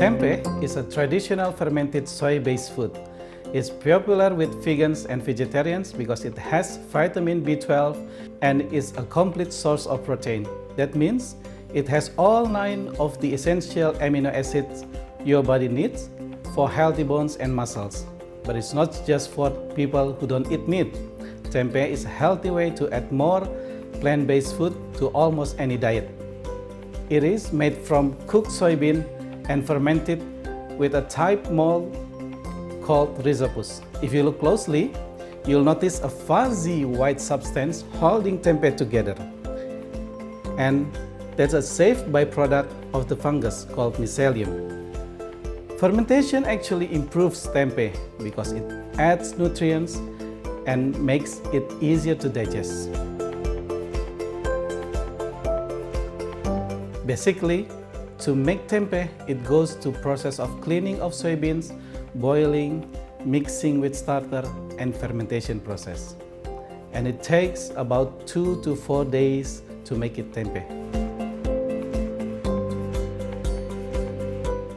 Tempeh is a traditional fermented soy-based food. It's popular with vegans and vegetarians because it has vitamin B12 and is a complete source of protein. That means it has all 9 of the essential amino acids your body needs for healthy bones and muscles. But it's not just for people who don't eat meat. Tempeh is a healthy way to add more plant-based food to almost any diet. It is made from cooked soybean and fermented with a type mold called rhizopus. If you look closely, you'll notice a fuzzy white substance holding tempeh together. And that's a safe byproduct of the fungus called mycelium. Fermentation actually improves tempeh because it adds nutrients and makes it easier to digest. Basically, to make tempeh, it goes through process of cleaning of soybeans, boiling, mixing with starter, and fermentation process. And it takes about 2 to 4 days to make it tempeh.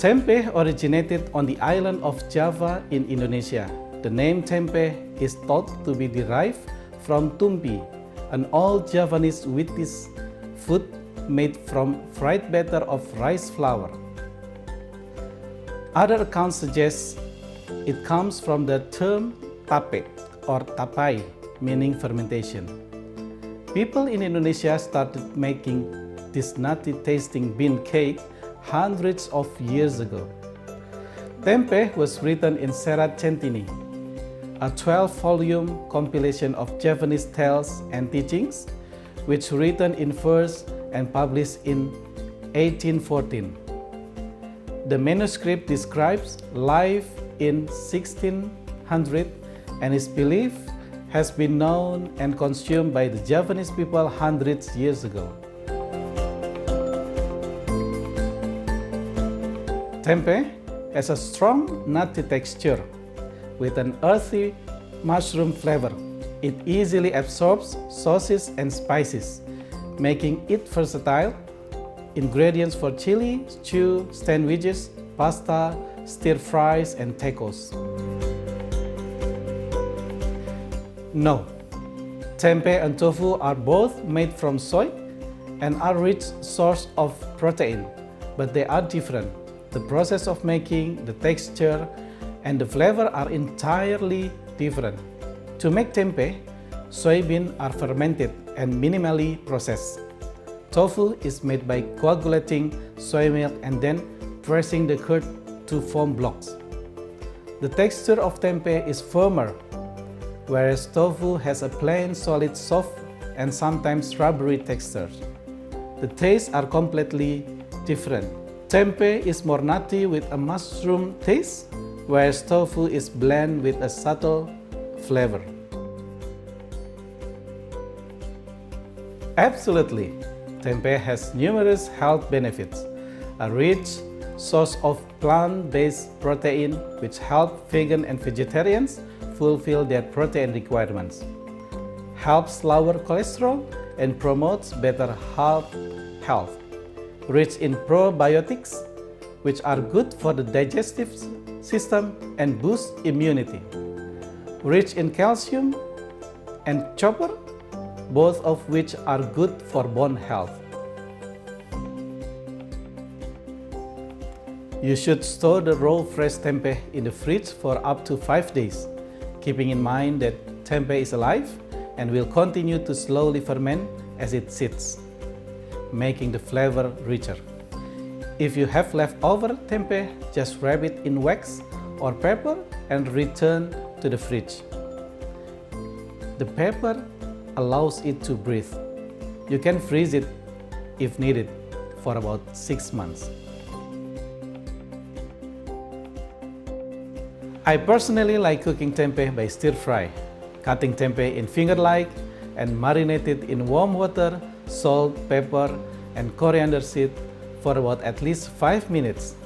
Tempeh originated on the island of Java in Indonesia. The name tempeh is thought to be derived from tumpi, an old Javanese wheat food made from fried batter of rice flour. Other accounts suggest it comes from the term tape or tapai, meaning fermentation. People in Indonesia started making this nutty tasting bean cake hundreds of years ago. Tempeh was written in Serat Centini, a 12-volume compilation of Javanese tales and teachings, which written in verse and published in 1814. The manuscript describes life in 1600 and is believed has been known and consumed by the Javanese people hundreds of years ago. Tempeh has a strong nutty texture with an earthy mushroom flavor. It easily absorbs sauces and spices, making it versatile ingredients for chili, stew, sandwiches, pasta, stir fries, and tacos. No, tempeh and tofu are both made from soy and are rich source of protein, but they are different. The process of making, the texture, and the flavor are entirely different. To make tempeh, soybeans are fermented and minimally processed. Tofu is made by coagulating soy milk and then pressing the curd to form blocks. The texture of tempeh is firmer, whereas tofu has a plain, solid, soft, and sometimes rubbery texture. The tastes are completely different. Tempeh is more nutty with a mushroom taste, whereas tofu is bland with a subtle flavor. Absolutely, tempeh has numerous health benefits. A rich source of plant-based protein which help vegan and vegetarians fulfill their protein requirements. Helps lower cholesterol and promotes better heart health. Rich in probiotics, which are good for the digestive system and boost immunity. Rich in calcium and copper, both of which are good for bone health. You should store the raw fresh tempeh in the fridge for up to 5 days, keeping in mind that tempeh is alive and will continue to slowly ferment as it sits, making the flavor richer. If you have leftover tempeh, just wrap it in wax or paper and return to the fridge. The paper allows it to breathe. You can freeze it if needed for about 6 months. I personally like cooking tempeh by stir fry, cutting tempeh in finger-like and marinate it in warm water, salt, pepper, and coriander seed for about at least 5 minutes.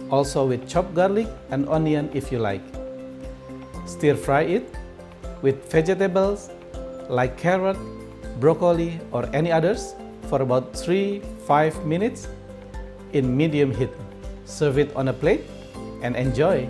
Also with chopped garlic and onion if you like. Stir fry it with vegetables like carrot, broccoli, or any others for about 3-5 minutes in medium heat. Serve it on a plate and enjoy.